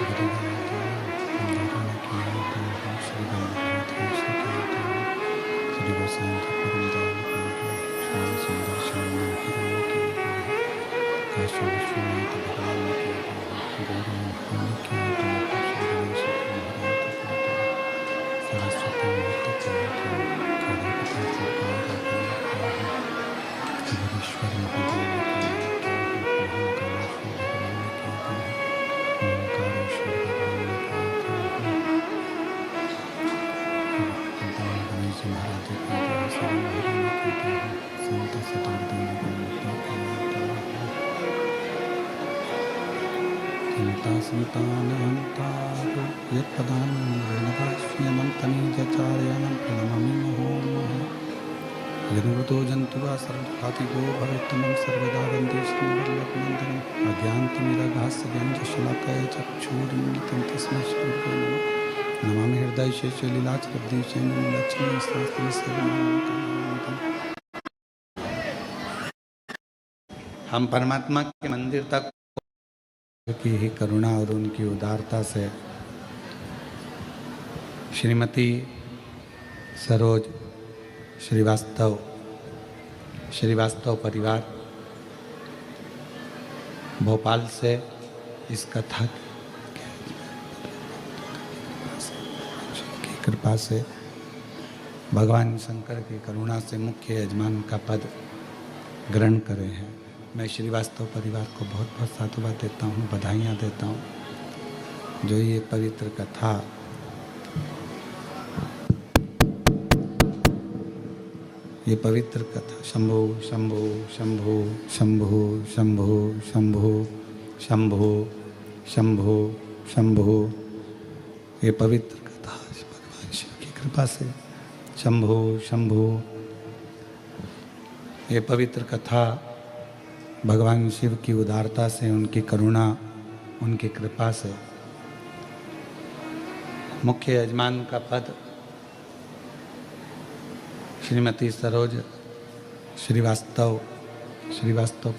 श्री गोसाई परम दयाल श्याम सुंदर श्याम काशी विश्वनाथ भगवान की गौरव की श्री गणेश सरस्वती माता की खड़गपुर महादेव की महाकालेश्वर भगवान की ओंकारेश्वर भगवान की गणेश महाराज की सभी महारानी की संत शताब्दी संतानहंता यत्पदान्यनभाष्यमन्तनीचार्याणां प्रणमामि मुहुर्मुहुः यदुतो जन्तुवा सर्वघातिको भवेत्तमं सर्वदा वन्दे श्रीवल्लभनन्दनम् अज्ञानतिमिरगास्य ज्ञानशलाकया चक्षुरुन्मिलितं तस्मै श्रीगुरुवे नमः नमामि हृदयेषु लीलाचलब्धेषु लक्ष्मीशास्त्रे सर्वमानवतां। हम परमात्मा के मंदिर तक की ही करुणा और उनकी उदारता से श्रीमती सरोज श्रीवास्तव परिवार भोपाल से इस कथा की कृपा से भगवान शंकर की करुणा से मुख्य यजमान का पद ग्रहण करे हैं। मैं श्रीवास्तव परिवार को बहुत बहुत साधुवाद देता हूँ, बधाइयाँ देता हूँ। जो ये पवित्र कथा शंभो शंभो शंभो शंभो शंभो शंभो शंभो शंभो शंभो ये पवित्र कथा भगवान शिव की कृपा से शंभो शंभो ये पवित्र कथा भगवान शिव की उदारता से, उनकी करुणा, उनकी कृपा से मुख्य यजमान का पद श्रीमती सरोज श्रीवास्तव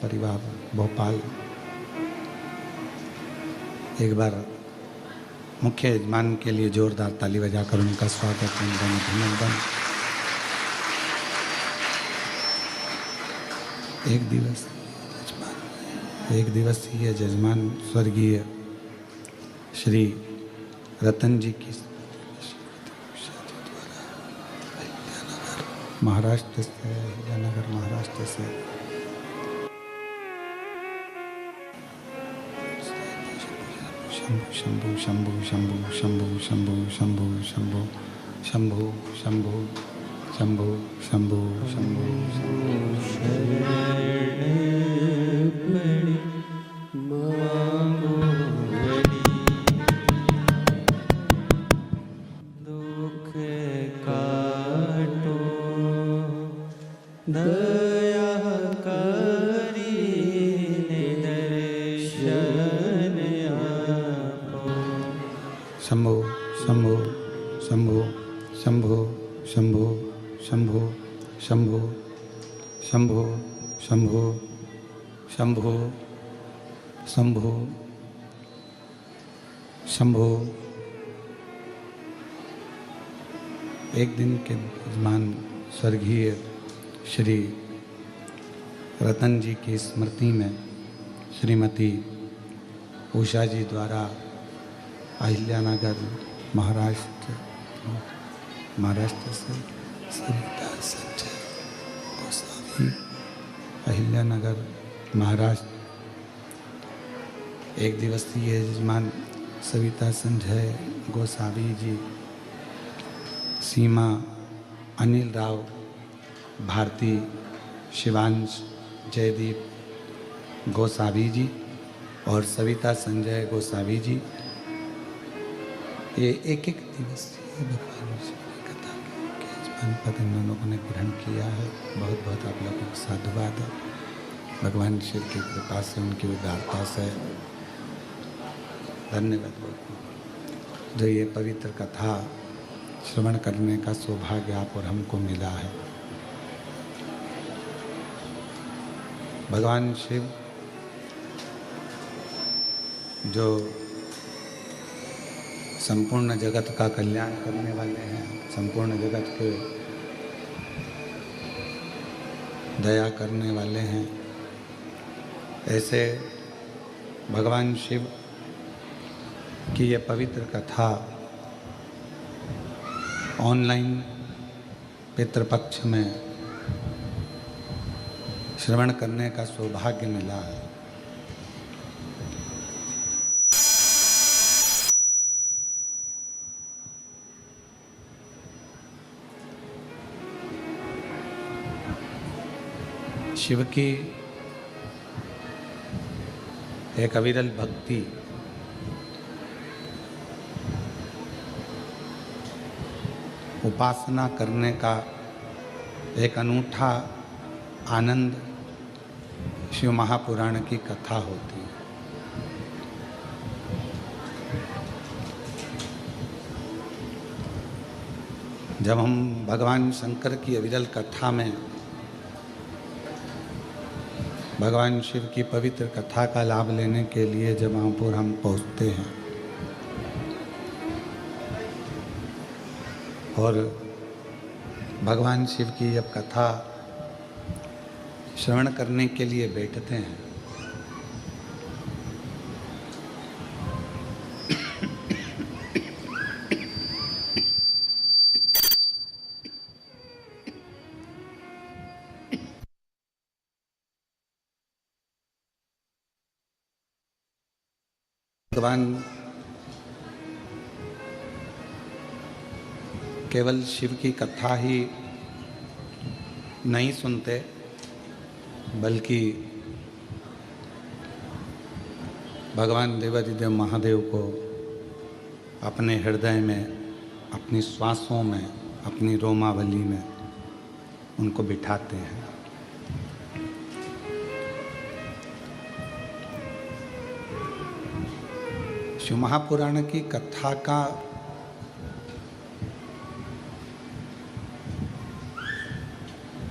परिवार भोपाल। एक बार मुख्य यजमान के लिए जोरदार ताली बजाकर उनका स्वागत, अभिनंदन। एक दिवसीय जजमान स्वर्गीय श्री रतन जी की महाराष्ट्र से शंभु शंभु शंभु शंभु शंभु शंभु शंभु शंभु शंभु शंभु शंभु शंभु शंभो शंभो शंभो शंभो शंभो शंभो शंभो शंभो शंभो शंभो शंभो शंभो। एक दिन के यजमान स्वर्गीय श्री रतन जी की स्मृति में श्रीमती उषा जी द्वारा अहिल्यानगर महाराष्ट्र से सविता संजय गोसावी, अहिल्यानगर महाराष्ट्र। एक दिवसीय यजमान सविता संजय गोसावी जी, सीमा अनिल राव, भारती शिवांश जयदीप गोसावी जी और सविता संजय गोसावी जी, ये एक दिवसीय भगवान शिव की कथा के यजमान पद इन लोगों ने ग्रहण किया है। बहुत बहुत आप लोगों को साधुवाद है। भगवान शिव की कृपा से, उनकी उदारता से धन्यवाद। जो ये पवित्र कथा श्रवण करने का सौभाग्य आप और हमको मिला है। भगवान शिव जो संपूर्ण जगत का कल्याण करने वाले हैं, संपूर्ण जगत के दया करने वाले हैं। ऐसे भगवान शिव की ये पवित्र कथा ऑनलाइन पितृपक्ष में श्रवण करने का सौभाग्य मिला है। शिव की एक अविरल भक्ति उपासना करने का एक अनूठा आनंद शिव महापुराण की कथा होती है। जब हम भगवान शंकर की अविरल कथा में भगवान शिव की पवित्र कथा का लाभ लेने के लिए जब महापुर हम पहुँचते हैं और भगवान शिव की जब कथा श्रवण करने के लिए बैठते हैं भगवान केवल शिव की कथा ही नहीं सुनते, बल्कि भगवान देवाधिदेव महादेव को अपने हृदय में, अपनी श्वासों में, अपनी रोमावली में उनको बिठाते हैं। शिव महापुराण की कथा का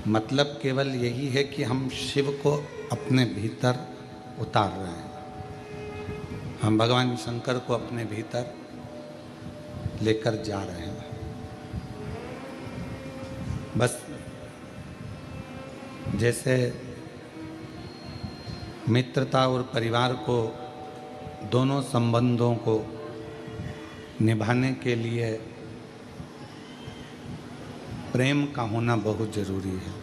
मतलब केवल यही है कि हम शिव को अपने भीतर उतार रहे हैं, हम भगवान शंकर को अपने भीतर लेकर जा रहे हैं। बस जैसे मित्रता और परिवार को, दोनों संबंधों को निभाने के लिए प्रेम का होना बहुत ज़रूरी है,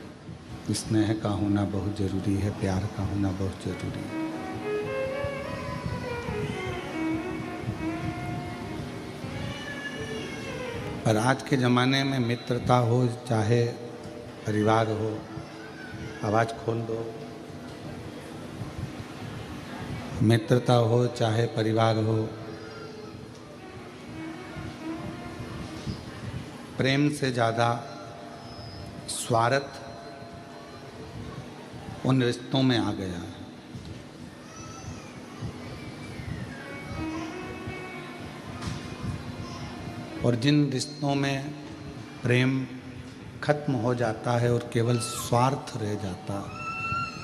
स्नेह का होना बहुत ज़रूरी है, प्यार का होना बहुत ज़रूरी है। पर आज के ज़माने में मित्रता हो चाहे परिवार हो, आवाज़ खोल दो, मित्रता हो चाहे परिवार हो, प्रेम से ज़्यादा स्वार्थ उन रिश्तों में आ गया है। और जिन रिश्तों में प्रेम खत्म हो जाता है और केवल स्वार्थ रह जाता,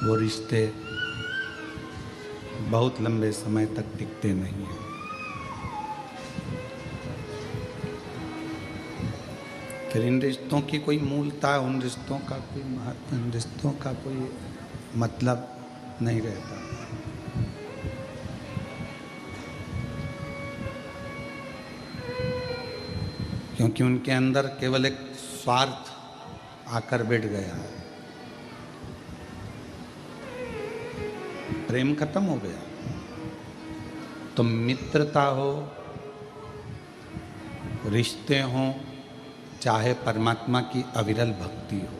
वो रिश्ते बहुत लंबे समय तक टिकते नहीं हैं। फिर इन रिश्तों की कोई मूलता, उन रिश्तों का कोई महत्व, इन रिश्तों का कोई मतलब नहीं रहता। क्योंकि उनके अंदर केवल एक स्वार्थ आकर बैठ गया है, प्रेम खत्म हो गया। तो मित्रता हो, रिश्ते हों, चाहे परमात्मा की अविरल भक्ति हो,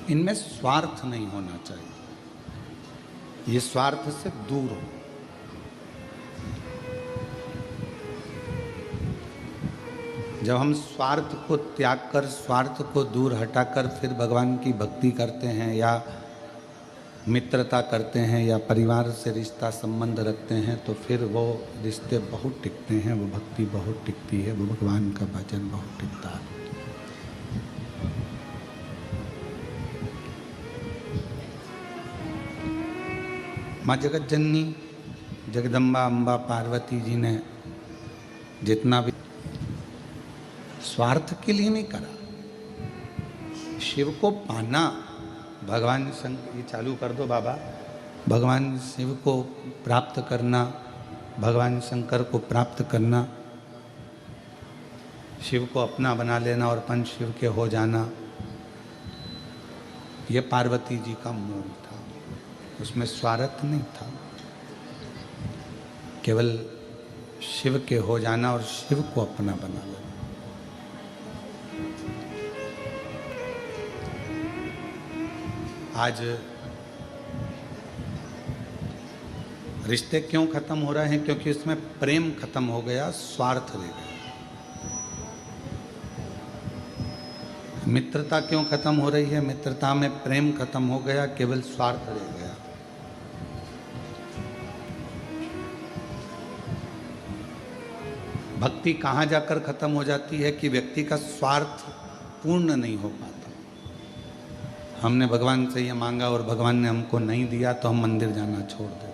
इनमें स्वार्थ नहीं होना चाहिए, ये स्वार्थ से दूर हो। जब हम स्वार्थ को त्याग कर, स्वार्थ को दूर हटाकर फिर भगवान की भक्ति करते हैं या मित्रता करते हैं या परिवार से रिश्ता संबंध रखते हैं, तो फिर वो रिश्ते बहुत टिकते हैं, वो भक्ति बहुत टिकती है, वो भगवान का भजन बहुत टिकता है। माँ जगत जननी जगदम्बा अम्बा पार्वती जी ने जितना भी स्वार्थ के लिए नहीं करा। शिव को पाना, भगवान शंकर, ये चालू कर दो बाबा, भगवान शिव को प्राप्त करना, भगवान शंकर को प्राप्त करना, शिव को अपना बना लेना और पंच शिव के हो जाना, ये पार्वती जी का मूल था। उसमें स्वार्थ नहीं था, केवल शिव के हो जाना और शिव को अपना बना लेना। आज रिश्ते क्यों खत्म हो रहे हैं? क्योंकि उसमें प्रेम खत्म हो गया, स्वार्थ रह गया। मित्रता क्यों खत्म हो रही है? मित्रता में प्रेम खत्म हो गया, केवल स्वार्थ रह गया। भक्ति कहाँ जाकर खत्म हो जाती है कि व्यक्ति का स्वार्थ पूर्ण नहीं हो पाता। हमने भगवान से ये मांगा और भगवान ने हमको नहीं दिया तो हम मंदिर जाना छोड़ देते।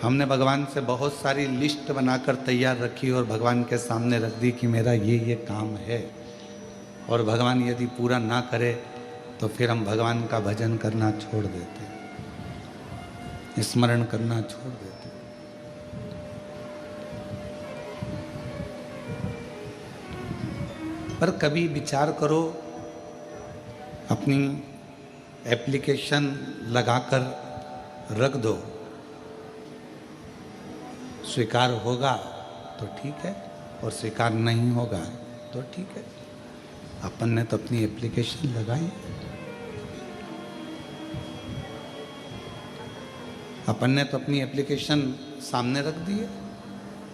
हमने भगवान से बहुत सारी लिस्ट बनाकर तैयार रखी और भगवान के सामने रख दी कि मेरा ये काम है, और भगवान यदि पूरा ना करे तो फिर हम भगवान का भजन करना छोड़ देते, स्मरण करना छोड़ देते। पर कभी विचार करो, अपनी एप्लीकेशन लगाकर रख दो, स्वीकार होगा तो ठीक है और स्वीकार नहीं होगा तो ठीक है। अपन ने तो अपनी एप्लीकेशन लगाई, अपन ने तो अपनी एप्लीकेशन सामने रख दी है,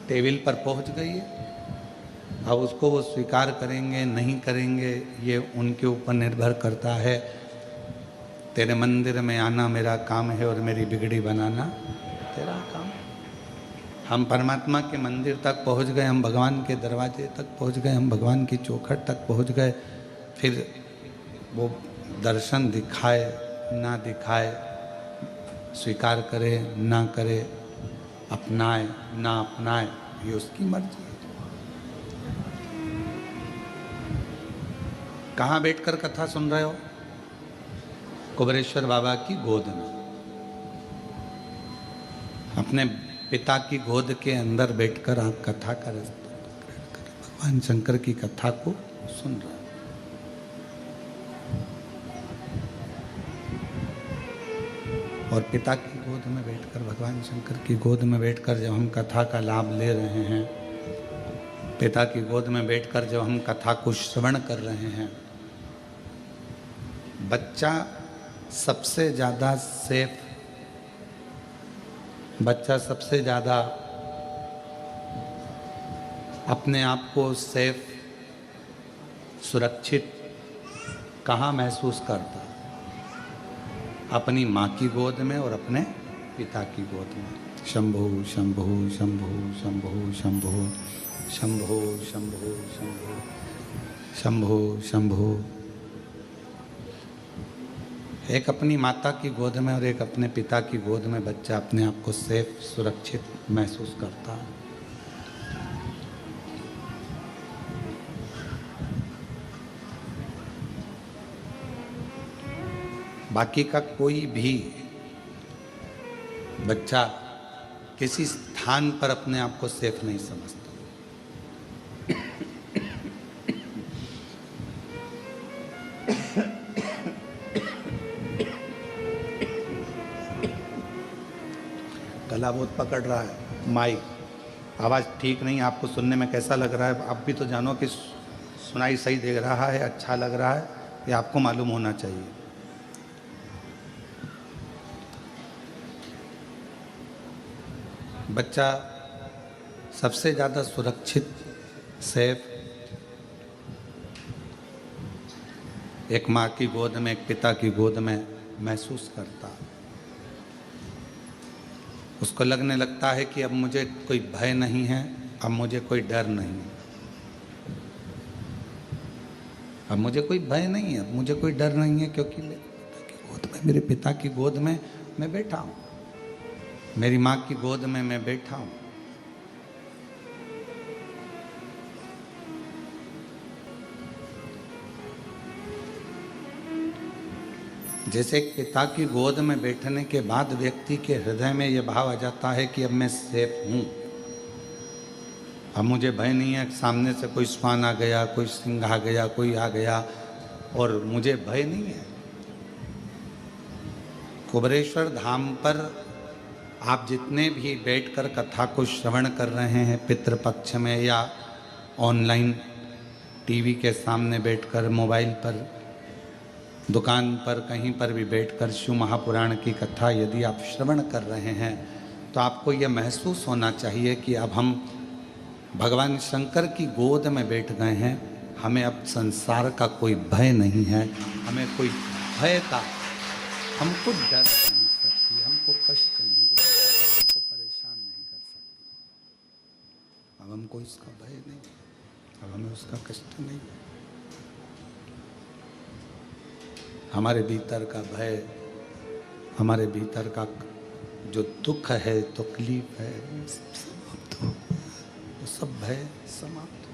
टेबल पर पहुंच गई है। अब उसको वो स्वीकार करेंगे नहीं करेंगे ये उनके ऊपर निर्भर करता है। तेरे मंदिर में आना मेरा काम है और मेरी बिगड़ी बनाना तेरा काम। हम परमात्मा के मंदिर तक पहुंच गए, हम भगवान के दरवाजे तक पहुंच गए, हम भगवान की चौखट तक पहुंच गए। फिर वो दर्शन दिखाए ना दिखाए, स्वीकार करे ना करे, अपनाए ना अपनाए, ये उसकी मर्जी है। कहाँ बैठकर कथा सुन रहे हो? कुबेरेश्वर बाबा की गोद में, अपने पिता की गोद के अंदर बैठकर आप कथा का रास्ता भगवान शंकर की कथा को सुन रहे हो। और पिता की गोद में बैठकर, भगवान शंकर की गोद में बैठकर जब हम कथा का लाभ ले रहे हैं, पिता की गोद में बैठकर जब हम कथा को श्रवण कर रहे हैं, बच्चा सबसे ज़्यादा सेफ, बच्चा सबसे ज़्यादा अपने आप को सेफ, सुरक्षित कहाँ महसूस करता? अपनी माँ की गोद में और अपने पिता की गोद में। शंभो शंभो शंभो शंभो शंभो शंभो शंभो शंभो शंभो शंभो। एक अपनी माता की गोद में और एक अपने पिता की गोद में बच्चा अपने आप को सेफ, सुरक्षित महसूस करता है। बाकी का कोई भी बच्चा किसी स्थान पर अपने आप को सेफ नहीं समझता। गला बहुत पकड़ रहा है, माइक आवाज़ ठीक नहीं, आपको सुनने में कैसा लग रहा है? आप भी तो जानो कि सुनाई सही दे रहा है, अच्छा लग रहा है, ये आपको मालूम होना चाहिए। बच्चा सबसे ज़्यादा सुरक्षित, सेफ एक माँ की गोद में, एक पिता की गोद में महसूस करता है। उसको लगने लगता है कि अब मुझे कोई भय नहीं है, अब मुझे कोई डर नहीं है, अब मुझे कोई भय नहीं है, अब मुझे कोई डर नहीं है, क्योंकि मैं पिता की गोद में है मेरे पिता की गोद में मैं बैठा हूँ, मेरी माँ की गोद में मैं बैठा हूँ। जैसे एक पिता की गोद में बैठने के बाद व्यक्ति के हृदय में यह भाव आ जाता है कि अब मैं सेफ हूँ, अब मुझे भय नहीं है, सामने से कोई श्वान आ गया, कोई सिंह आ गया, कोई आ गया और मुझे भय नहीं है। कुबरेश्वर धाम पर आप जितने भी बैठकर कथा को श्रवण कर रहे हैं, पितृपक्ष में या ऑनलाइन टीवी के सामने बैठकर, मोबाइल पर, दुकान पर, कहीं पर भी बैठकर शिव महापुराण की कथा यदि आप श्रवण कर रहे हैं तो आपको यह महसूस होना चाहिए कि अब हम भगवान शंकर की गोद में बैठ गए हैं। हमें अब संसार का कोई भय नहीं है, हमें कोई भय का, हमको डर नहीं सकती, हमको कष्ट नहीं दे सकती, हमको परेशान नहीं कर सकती। अब हमको इसका भय नहीं, अब हमें उसका कष्ट नहीं। हमारे भीतर का भय, हमारे भीतर का जो दुख है, तकलीफ है, सब समाप्त हो, वो सब भय समाप्त हो।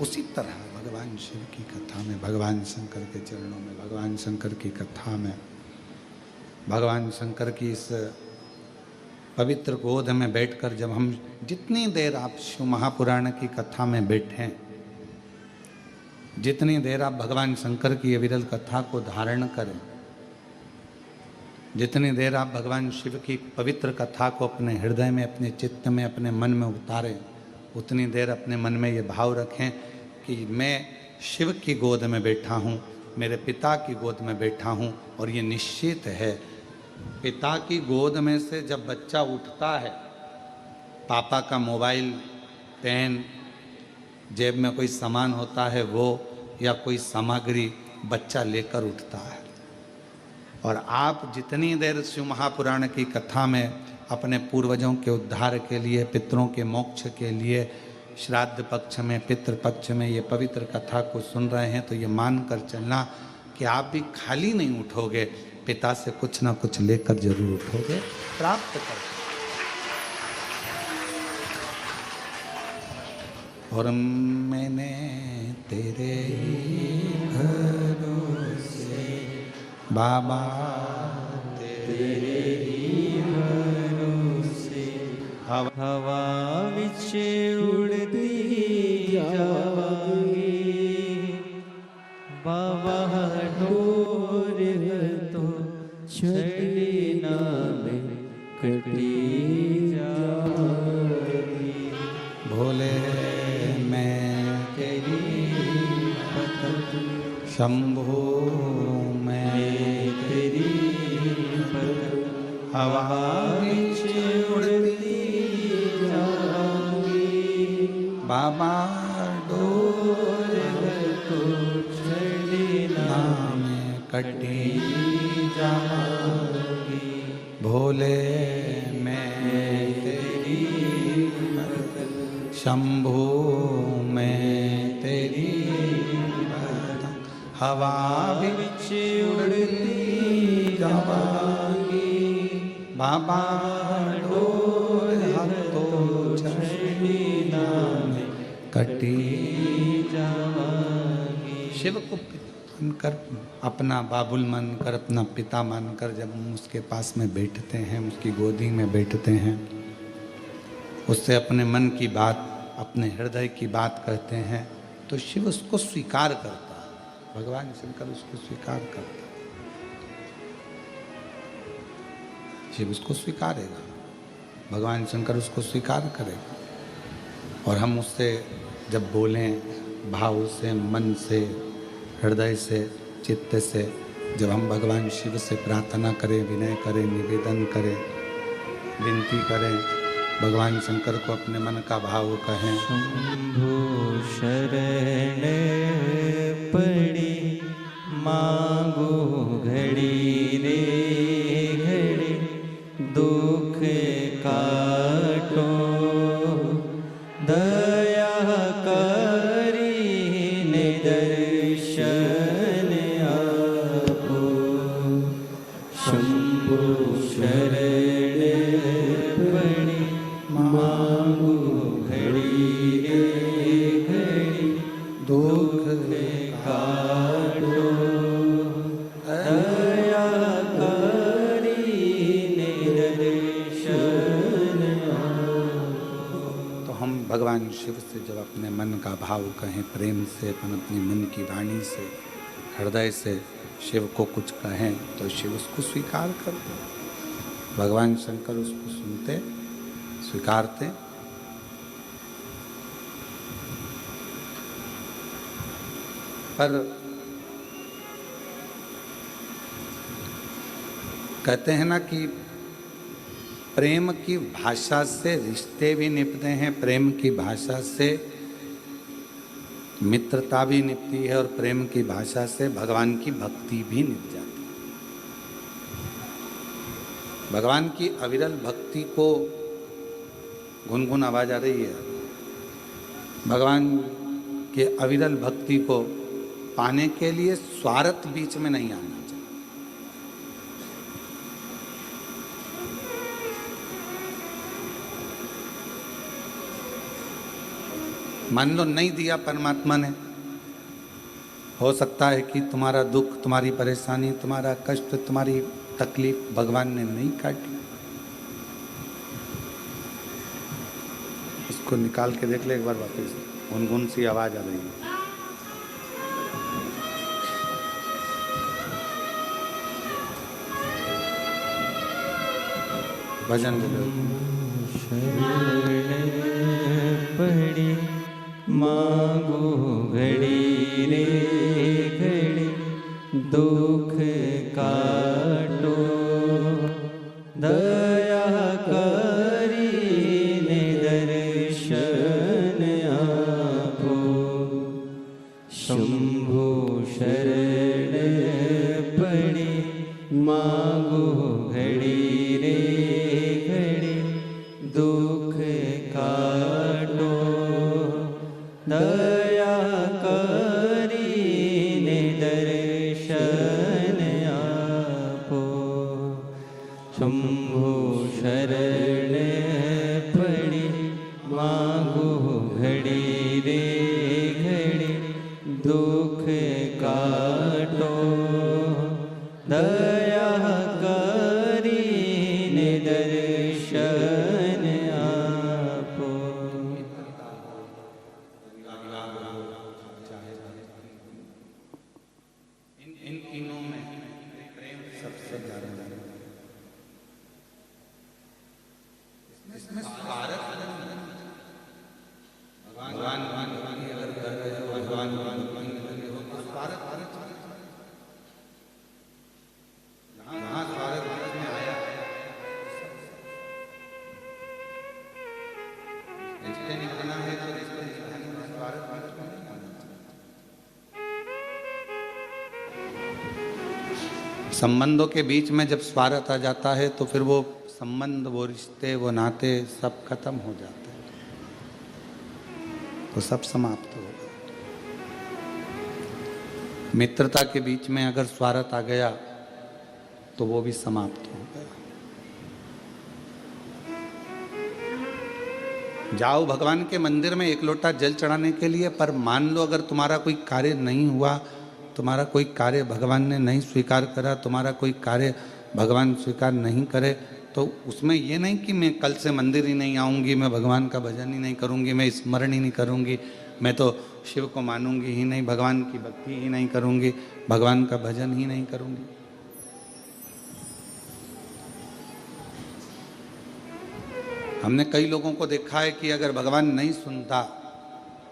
उसी तरह भगवान शिव की कथा में, भगवान शंकर के चरणों में, भगवान शंकर की कथा में, भगवान शंकर की इस पवित्र गोद में बैठकर जब हम जितनी देर आप शिव महापुराण की कथा में बैठें, जितनी देर आप भगवान शंकर की अविरल कथा को धारण करें, जितनी देर आप भगवान शिव की पवित्र कथा को अपने हृदय में, अपने चित्त में, अपने मन में उतारें, उतनी देर अपने मन में ये भाव रखें कि मैं शिव की गोद में बैठा हूँ, मेरे पिता की गोद में बैठा हूँ। और ये निश्चित है, पिता की गोद में से जब बच्चा उठता है, पापा का मोबाइल, पेन, जेब में कोई सामान होता है वो, या कोई सामग्री बच्चा लेकर उठता है। और आप जितनी देर शिव महापुराण की कथा में अपने पूर्वजों के उद्धार के लिए, पितरों के मोक्ष के लिए, श्राद्ध पक्ष में, पितृ पक्ष में ये पवित्र कथा को सुन रहे हैं, तो ये मान कर चलना कि आप भी खाली नहीं उठोगे, पिता से कुछ ना कुछ लेकर जरूर उठोगे, प्राप्त कर। और मैंने तेरे भरोसे बाबा, तेरे ही भरोसे हवा विच उड़ती जावांगी, बाबा डोर तो छड़ी ना में कटी जावांगी। भोले मैं तेरी पतंग, शंभो मैं तेरी पतंग, हवा विच उड़ती जाऊंगी, बाबा डोर तो छड़ी ना में कटी जाऊंगी। भोले मैं तेरी पतंग, शंभो मैं तेरी पतंग, हवा विच उड़ती जावांगी, बाबा डोर तो छड़ी ना में कटी जावांगी। शिव को मानकर, अपना बाबुल मानकर, अपना पिता मानकर जब हम उसके पास में बैठते हैं, उसकी गोदी में बैठते हैं, उससे अपने मन की बात, अपने हृदय की बात कहते हैं, तो शिव उसको स्वीकार करता है, भगवान शंकर उसको स्वीकार करता है। शिव उसको स्वीकारेगा, भगवान शंकर उसको स्वीकार करेगा। और हम उससे जब बोलें भाव से, मन से, हृदय से, चित्त से, जब हम भगवान शिव से प्रार्थना करें, विनय करें, निवेदन करें, विनती करें, भगवान शंकर को अपने मन का भाव कहें। शंभो शरण पड़ी मांगो घड़ी रे घड़ी, दुख काटो दया दर्शन आपो शंभु शरण पड़ी मांगो घड़ी रे घड़ी दुख काटो दया करीने दर्शन तो हम भगवान शिव से जब अपने मन का भाव कहें प्रेम से, अपन अपनी मन की वाणी से, हृदय से शिव को कुछ कहें तो शिव उसको स्वीकार करते, भगवान शंकर उसको सुनते, स्वीकारते। पर कहते हैं ना कि प्रेम की भाषा से रिश्ते भी निपते हैं, प्रेम की भाषा से मित्रता भी निपती है और प्रेम की भाषा से भगवान की भक्ति भी निप जाती है। भगवान की अविरल भक्ति को गुनगुन आवाज आ रही है। भगवान के अविरल भक्ति को पाने के लिए स्वार्थ बीच में नहीं आना चाहिए। मान लो नहीं दिया परमात्मा ने, हो सकता है कि तुम्हारा दुख, तुम्हारी परेशानी, तुम्हारा कष्ट, तुम्हारी तकलीफ भगवान ने नहीं काटी। इसको निकाल के देख ले एक बार वापस, गुनगुन सी आवाज आ रही है। भजन पड़ी मांगो घड़ी रे घड़ी दुख काटो दया करीने दर्शन आपो शंभु शरण पड़ी मांगो घड़ी रे घड़ी दुख काटो दया करीने दर्शन आपो शंभु शरण पड़ी मांगो घड़ी रे घड़ी दुख काटो दया करीने दर्शन आपो। इन तीनों में प्रेम सबसे ज्यादा इसमें स्वार्थ भगवान अगर कर रहे हो, भगवान स्वार्थ जहाँ स्वार्थ में आया रिश्ते निभाना है तो रिश्ते निभाने में स्वार्थ नहीं आना चाहिए। संबंधों के बीच में जब स्वार्थ आ जाता है तो फिर वो संबंध, वो रिश्ते, वो नाते सब खत्म हो जाते हैं, तो सब समाप्त हो गए। मित्रता के बीच में अगर स्वार्थ आ गया तो वो भी समाप्त हो गया। जाओ भगवान के मंदिर में एक लोटा जल चढ़ाने के लिए, पर मान लो अगर तुम्हारा कोई कार्य नहीं हुआ, तुम्हारा कोई कार्य भगवान ने नहीं स्वीकार करा, तुम्हारा कोई कार्य भगवान स्वीकार नहीं करे, तो उसमें ये नहीं कि मैं कल से मंदिर ही नहीं आऊँगी, मैं भगवान का भजन ही नहीं करूँगी, मैं स्मरण ही नहीं करूँगी, मैं तो शिव को मानूंगी ही नहीं, भगवान की भक्ति ही नहीं करूँगी, भगवान का भजन ही नहीं करूँगी। हमने कई लोगों को देखा है कि अगर भगवान नहीं सुनता,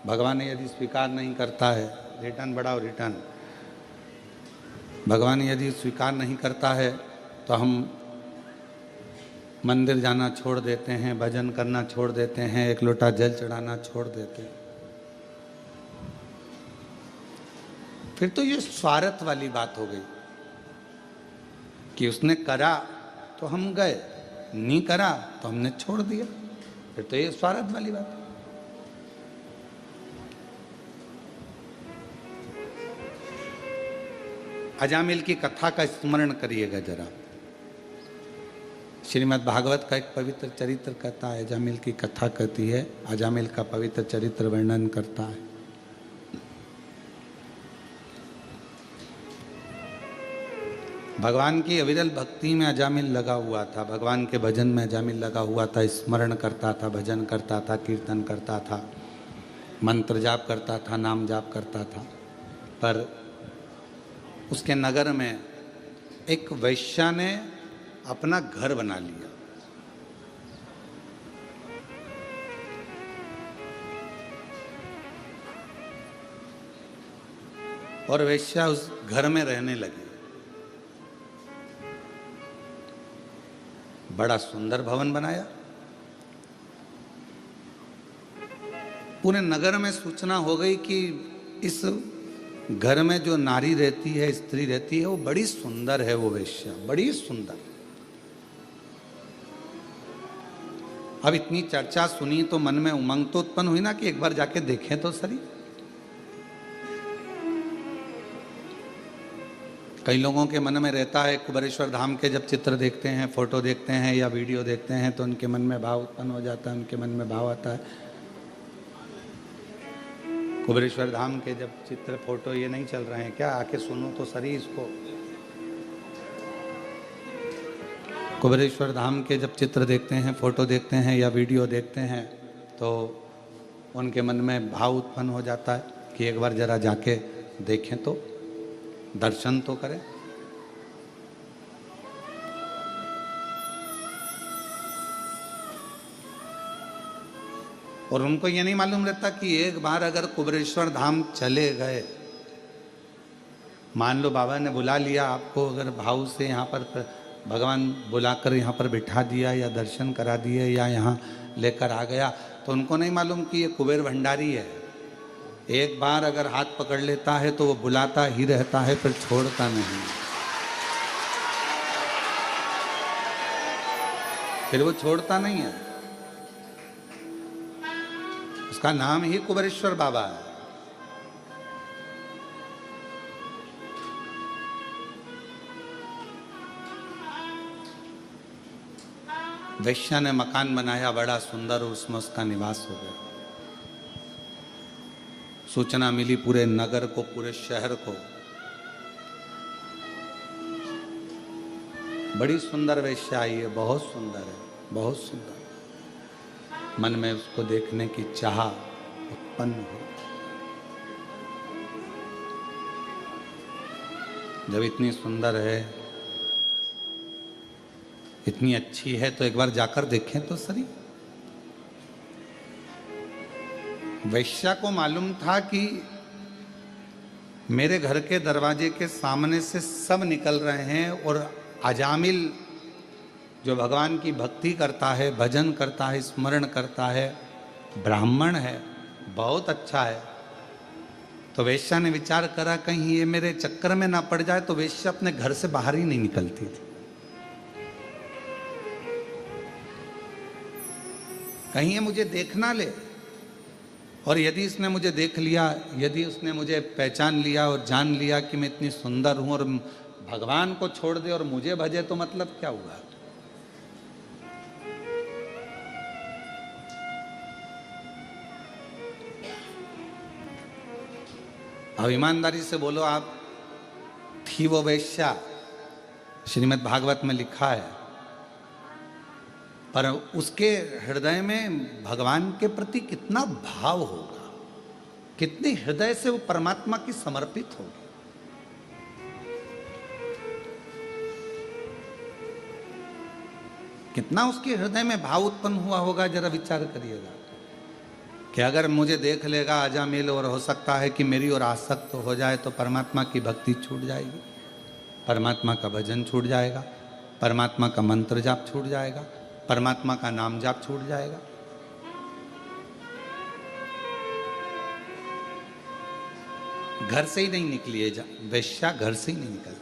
भगवान यदि स्वीकार नहीं करता है, रिटर्न बढ़ाओ रिटर्न, भगवान यदि स्वीकार नहीं करता है तो हम मंदिर जाना छोड़ देते हैं, भजन करना छोड़ देते हैं, एक लोटा जल चढ़ाना छोड़ देते हैं। फिर तो ये स्वार्थ वाली बात हो गई कि उसने करा तो हम गए, नहीं करा तो हमने छोड़ दिया, फिर तो ये स्वार्थ वाली बात है। अजामिल की कथा का स्मरण करिएगा जरा। श्रीमद् भागवत का एक पवित्र चरित्र कहता है, अजामिल की कथा कहती है, अजामिल का पवित्र चरित्र वर्णन करता है। भगवान की अविरल भक्ति में अजामिल लगा हुआ था, भगवान के भजन में अजामिल लगा हुआ था, स्मरण करता था, भजन करता था, कीर्तन करता था, मंत्र जाप करता था, नाम जाप करता था। पर उसके नगर में एक वैश्या ने अपना घर बना लिया। और वैश्या उस घर में रहने लगी। बड़ा सुंदर भवन बनाया। पूरे नगर में सूचना हो गई कि इस घर में जो नारी रहती है, स्त्री रहती है, वो बड़ी सुंदर है, वो वेश्या बड़ी सुंदर। अब इतनी चर्चा सुनी तो मन में उमंग तो उत्पन्न हुई ना कि एक बार जाके देखें तो सही। कई लोगों के मन में रहता है, कुबेरेश्वर धाम के जब चित्र देखते हैं, फोटो देखते हैं या वीडियो देखते हैं तो उनके मन में भाव उत्पन्न हो जाता है, उनके मन में भाव आता है। कुबेरेश्वर धाम के जब चित्र फोटो ये नहीं चल रहे हैं क्या? आके सुनो तो सही इसको। कुबेरेश्वर धाम के जब चित्र देखते हैं, फोटो देखते हैं या वीडियो देखते हैं तो उनके मन में भाव उत्पन्न हो जाता है कि एक बार जरा जाके देखें तो, दर्शन तो करें। और उनको ये नहीं मालूम रहता कि एक बार अगर कुबेरेश्वर धाम चले गए, मान लो बाबा ने बुला लिया आपको, अगर भाव से यहाँ पर भगवान बुलाकर यहाँ पर बिठा दिया या दर्शन करा दिए या यहाँ लेकर आ गया, तो उनको नहीं मालूम कि ये कुबेर भंडारी है। एक बार अगर हाथ पकड़ लेता है तो वो बुलाता ही रहता है, फिर छोड़ता नहीं, फिर वो छोड़ता नहीं है। उसका नाम ही कुबेरेश्वर बाबा है। वैश्या ने मकान बनाया बड़ा सुंदर, उसमें उसका निवास हो गया। सूचना मिली पूरे नगर को, पूरे शहर को। बड़ी सुंदर वैश्या आई है, बहुत सुंदर है, बहुत सुंदर। मन में उसको देखने की चाह उत्पन्न हुई। जब इतनी सुंदर है, इतनी अच्छी है, तो एक बार जाकर देखें तो सही। वैश्या को मालूम था कि मेरे घर के दरवाजे के सामने से सब निकल रहे हैं और अजामिल जो भगवान की भक्ति करता है, भजन करता है, स्मरण करता है, ब्राह्मण है, बहुत अच्छा है। तो वैश्या ने विचार करा कहीं ये मेरे चक्कर में ना पड़ जाए, तो वैश्या अपने घर से बाहर ही नहीं निकलती थी। कहीं ये मुझे देख ना ले, और यदि इसने मुझे देख लिया, यदि उसने मुझे पहचान लिया और जान लिया कि मैं इतनी सुंदर हूं और भगवान को छोड़ दे और मुझे भजे, तो मतलब क्या हुआ? अब ईमानदारी से बोलो, आप थी वो वैश्या, श्रीमद् भागवत में लिखा है, पर उसके हृदय में भगवान के प्रति कितना भाव होगा, कितनी हृदय से वो परमात्मा की समर्पित होगी। कितना उसके हृदय में भाव उत्पन्न हुआ होगा, जरा विचार करिएगा कि अगर मुझे देख लेगा अजामिल और हो सकता है कि मेरी ओर आसक्त हो जाए, तो परमात्मा की भक्ति छूट जाएगी, परमात्मा का भजन छूट जाएगा, परमात्मा का मंत्र जाप छूट जाएगा, परमात्मा का नाम जाप छूट जाएगा। घर से ही नहीं निकली है वैश्या, घर से ही नहीं निकलती।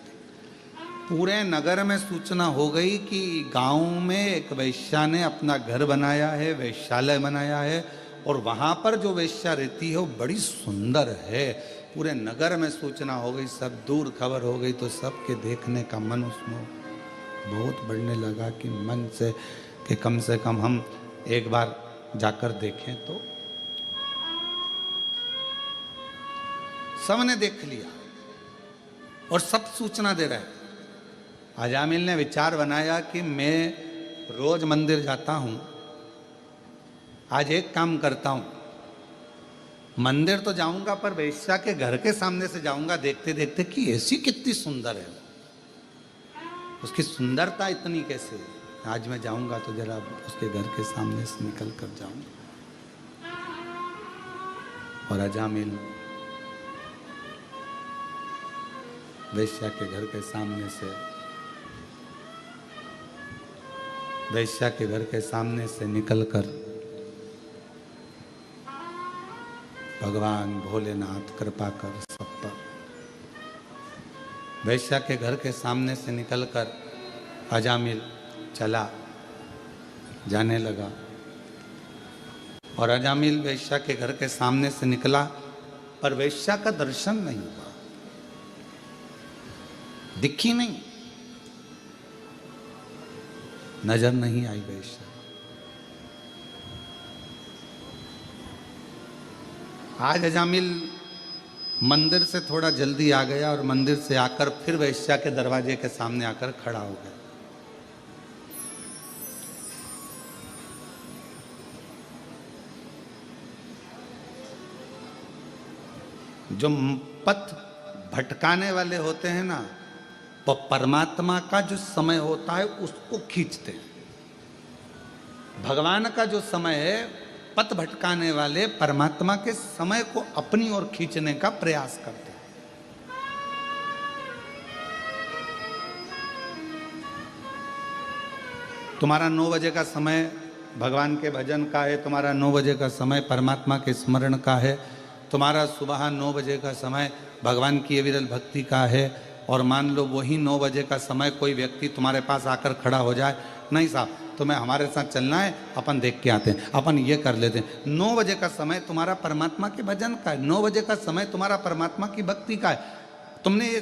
पूरे नगर में सूचना हो गई कि गांव में एक वैश्या ने अपना घर बनाया है, वैश्यालय बनाया है, और वहां पर जो वैश्या रहती है वो बड़ी सुंदर है। पूरे नगर में सूचना हो गई, सब दूर खबर हो गई, तो सबके देखने का मन उसमें बहुत बढ़ने लगा कि मन से कि कम से कम हम एक बार जाकर देखें। तो सबने देख लिया और सब सूचना दे रहे हैं। अजामिल ने विचार बनाया कि मैं रोज मंदिर जाता हूं, आज एक काम करता हूं, मंदिर तो जाऊंगा पर वेश्या के घर के सामने से जाऊंगा, देखते देखते कि ऐसी कितनी सुंदर है, उसकी सुंदरता इतनी कैसे है। आज मैं जाऊंगा तो जरा उसके घर के सामने से निकल कर जाऊंगा। और अजामिल वेश्या के घर के सामने से, वेश्या के घर के सामने से निकलकर भगवान भोलेनाथ कृपा कर सब पर, वेश्या के घर के सामने से निकलकर अजामिल चला, जाने लगा। और अजामिल वेश्या के घर के सामने से निकला पर वेश्या का दर्शन नहीं हुआ, दिखी नहीं, नजर नहीं आई वेश्या। आज अजामिल मंदिर से थोड़ा जल्दी आ गया और मंदिर से आकर फिर वेश्या के दरवाजे के सामने आकर खड़ा हो गया। जो पथ भटकाने वाले होते हैं ना, वो परमात्मा का जो समय होता है उसको खींचते हैं। भगवान का जो समय है, पथ भटकाने वाले परमात्मा के समय को अपनी ओर खींचने का प्रयास करते हैं। तुम्हारा 9 बजे का समय भगवान के भजन का है, तुम्हारा 9 बजे का समय परमात्मा के स्मरण का है, तुम्हारा सुबह 9 बजे का समय भगवान की विरल भक्ति का है। और मान लो वही 9 बजे का समय कोई व्यक्ति तुम्हारे पास आकर खड़ा हो जाए, नहीं साहब तुम्हें हमारे साथ चलना है, अपन देख के आते हैं, अपन ये कर लेते हैं। 9 बजे का समय तुम्हारा परमात्मा के भजन का है, 9 बजे का समय तुम्हारा परमात्मा की भक्ति का है। तुमने ये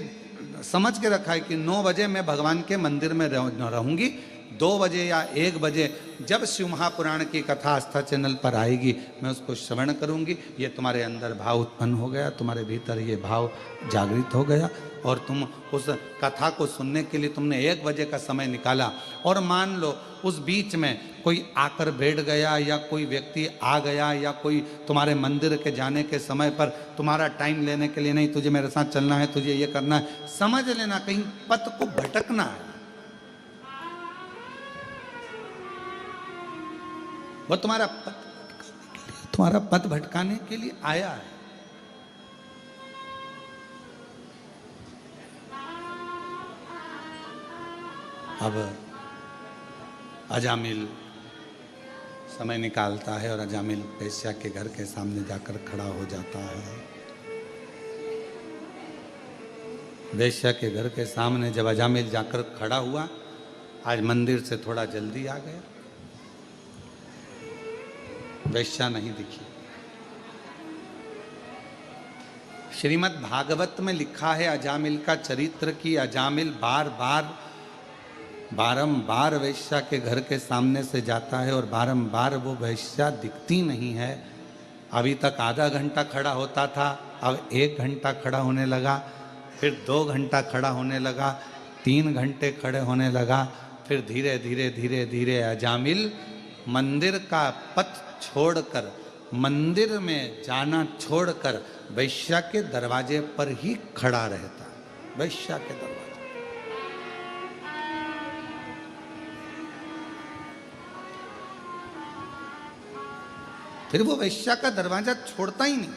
समझ के रखा है कि 9 बजे मैं भगवान के मंदिर में रहूंगी, 2 बजे या 1 बजे जब शिव महापुराण की कथा आस्था चैनल पर आएगी मैं उसको श्रवण करूंगी। ये तुम्हारे अंदर भाव उत्पन्न हो गया, तुम्हारे भीतर ये भाव जागृत हो गया और तुम उस कथा को सुनने के लिए तुमने 1 बजे का समय निकाला। और मान लो उस बीच में कोई आकर बैठ गया या कोई व्यक्ति आ गया या कोई तुम्हारे मंदिर के जाने के समय पर तुम्हारा टाइम लेने के लिए, नहीं तुझे मेरे साथ चलना है, तुझे ये करना है, समझ लेना कहीं पथ को भटकना है। वो तुम्हारा पथ भटकाने के लिए आया है। अब अजामिल समय निकालता है और अजामिल वेश्या के घर के सामने जाकर खड़ा हो जाता है। वेश्या के घर के सामने जब अजामिल जाकर खड़ा हुआ, आज मंदिर से थोड़ा जल्दी आ गया, वेश्या नहीं दिखी। श्रीमद् भागवत में लिखा है अजामिल का चरित्र कि अजामिल बारंबार वेश्या के घर के सामने से जाता है और बारंबार वो वेश्या दिखती नहीं है। अभी तक आधा घंटा खड़ा होता था, अब 1 घंटा खड़ा होने लगा, फिर 2 घंटा खड़ा होने लगा, 3 घंटे खड़े होने लगा, फिर धीरे धीरे धीरे धीरे अजामिल मंदिर का पथ छोड़कर, मंदिर में जाना छोड़कर वेश्या के दरवाजे पर ही खड़ा रहता। वेश्या के दरवाजे, फिर वो वेश्या का दरवाजा छोड़ता ही नहीं।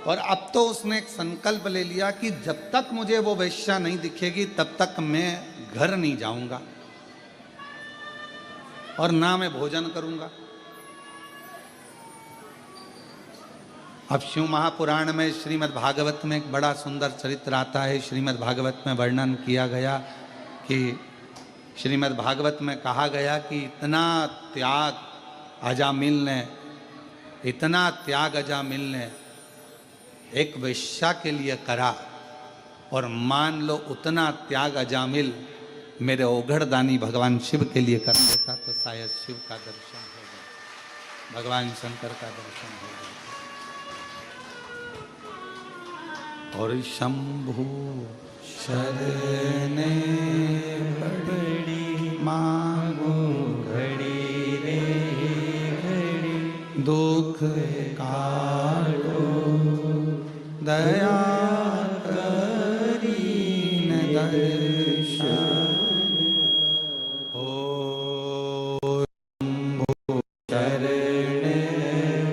और अब तो उसने एक संकल्प ले लिया कि जब तक मुझे वो वेश्या नहीं दिखेगी तब तक मैं घर नहीं जाऊंगा और ना मैं भोजन करूंगा। अब शिव महापुराण में श्रीमद् भागवत में एक बड़ा सुंदर चरित्र आता है। श्रीमद् भागवत में वर्णन किया गया कि श्रीमद् भागवत में कहा गया कि इतना त्याग अजामिल ने एक वेश्या के लिए करा, और मान लो उतना त्याग अजामिल मेरे ओघड़दानी भगवान शिव के लिए कर देता तो शायद शिव का दर्शन हो जाए, भगवान शंकर का दर्शन हो जाए। और शंभु शरणे पड़ी मांगो घड़ी रे घड़ी, दुख काटो दया करीन दर्शन। ओ शरण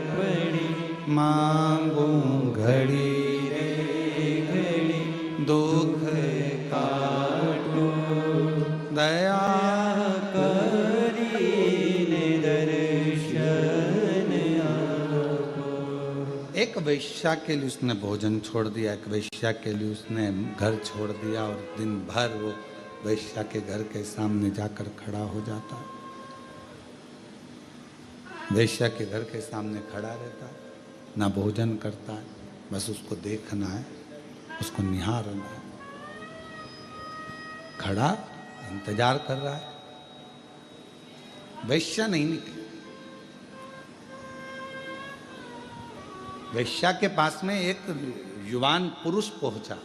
पड़ी मांगो घड़ी रे घड़ी, दुख काटो दया करीन दर्शन आपो। एक वेश्या के लिए उसने भोजन छोड़ दिया, एक वेश्या के लिए उसने घर छोड़ दिया, और दिन भर वो वेश्या के घर के सामने जाकर खड़ा हो जाता, वेश्या के घर के सामने खड़ा रहता है, ना भोजन करता है, बस उसको देखना है, उसको निहारना है, खड़ा इंतजार कर रहा है, वेश्या नहीं निकली। वेश्या के पास में एक युवान पुरुष पहुंचा,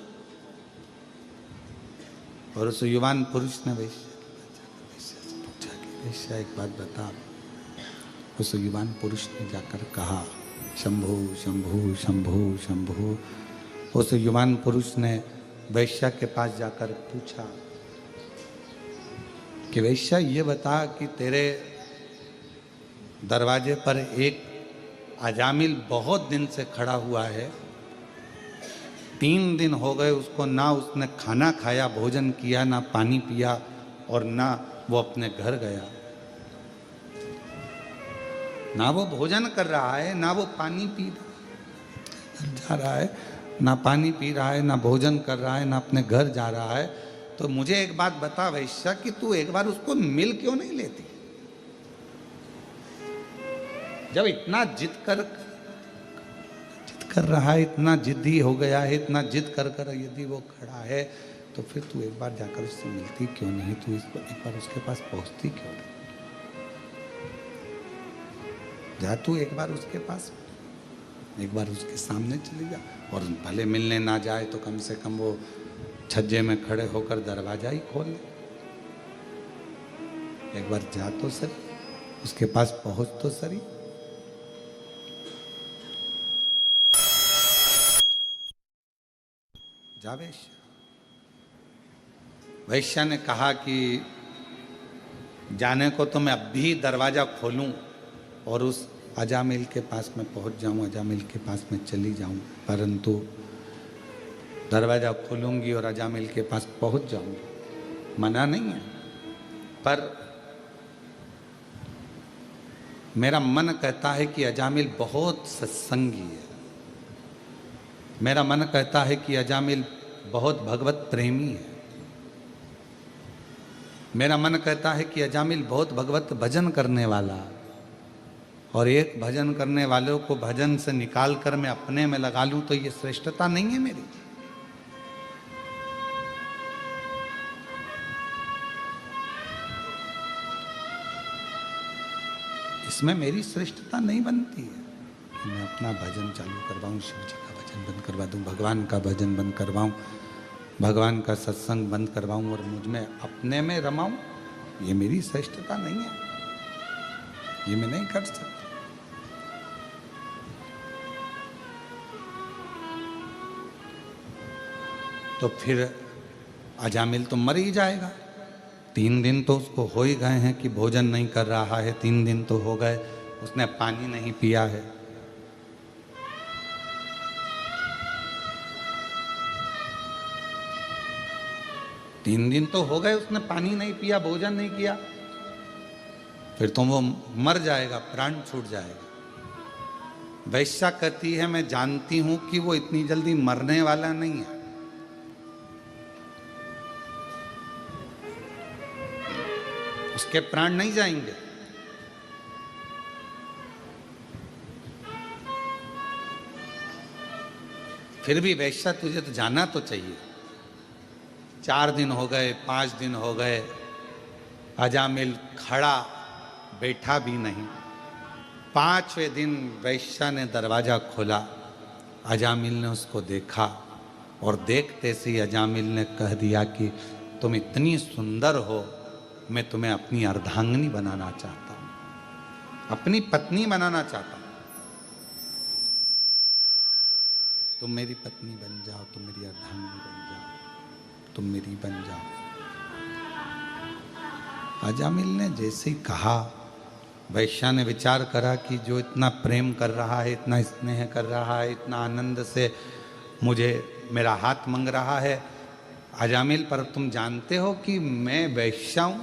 और उस युवान पुरुष ने वेश्या से पूछा कि वेश्या एक बात बता। उस युवान पुरुष ने जाकर कहा शंभु शंभु शंभु शंभु। उस युवान पुरुष ने वेश्या के पास जाकर पूछा कि वेश्या ये बता कि तेरे दरवाजे पर एक अजामिल बहुत दिन से खड़ा हुआ है, 3 दिन हो गए उसको, ना उसने खाना खाया, भोजन किया, ना पानी पिया, और ना वो अपने घर गया, ना वो भोजन कर रहा है, ना वो पानी पी जा रहा है, ना पानी पी रहा है, ना भोजन कर रहा है, ना अपने घर जा रहा है। तो मुझे एक बात बता वैश्या कि तू एक बार उसको मिल क्यों नहीं लेती? जब इतना जिद कर रहा है, इतना जिद्दी हो गया है, इतना जिद कर यदि वो खड़ा है, तो फिर तू एक बार जाकर उससे मिलती क्यों नहीं? तू एक बार उसके पास पहुंचती क्यों नहीं? जा तू एक बार उसके पास, एक बार उसके सामने चली जा, और भले मिलने ना जाए तो कम से कम वो छज्जे में खड़े होकर दरवाजा ही खोल ले। एक बार जा तो सही, उसके पास पहुंच तो सही। जा वैश्या। वैश्या ने कहा कि जाने को तो मैं अब भी दरवाजा खोलूं और उस अजामिल के पास में पहुंच जाऊं, अजामिल के पास में चली जाऊं, परंतु दरवाजा खोलूंगी और अजामिल के पास पहुंच जाऊंगी, मना नहीं है, पर मेरा मन कहता है कि अजामिल बहुत सत्संगी है, मेरा मन कहता है कि अजामिल बहुत भगवत प्रेमी है, मेरा मन कहता है कि अजामिल बहुत भगवत भजन करने वाला, और एक भजन करने वालों को भजन से निकाल कर मैं अपने में लगा लूं तो ये श्रेष्ठता नहीं है मेरी। इसमें मेरी श्रेष्ठता नहीं बनती है कि मैं अपना भजन चालू करवाऊं, शिव जी का भजन बंद करवा दूं, भगवान का भजन बंद करवाऊं, भगवान का सत्संग बंद करवाऊं और मुझ में अपने में रमाऊं। ये मेरी श्रेष्ठता नहीं है, ये मैं नहीं कर सकता। तो फिर अजामिल तो मर ही जाएगा। 3 दिन तो उसको हो ही गए हैं कि भोजन नहीं कर रहा है, 3 दिन तो हो गए, उसने पानी नहीं पिया है। तीन दिन तो हो गए उसने पानी नहीं पिया, भोजन नहीं किया, फिर तो वो मर जाएगा, प्राण छूट जाएगा। वैश्या कहती है मैं जानती हूं कि वो इतनी जल्दी मरने वाला नहीं है, उसके प्राण नहीं जाएंगे। फिर भी वैश्या तुझे तो जाना तो चाहिए। 4 दिन हो गए, 5 दिन हो गए, अजामिल खड़ा बैठा भी नहीं। 5वें दिन वैश्या ने दरवाजा खोला। अजामिल ने उसको देखा और देखते से ही अजामिल ने कह दिया कि तुम इतनी सुंदर हो, मैं तुम्हें अपनी अर्धांगिनी बनाना चाहता हूं, अपनी पत्नी बनाना चाहता हूं। तुम मेरी पत्नी बन जाओ, तुम मेरी अर्धांगिनी बन जाओ, तुम मेरी बन जाओ। अजामिल ने जैसे ही कहा, वैश्या ने विचार करा कि जो इतना प्रेम कर रहा है, इतना स्नेह कर रहा है, इतना आनंद से मुझे मेरा हाथ मांग रहा है, अजामिल पर तुम जानते हो कि मैं वैश्या हूं,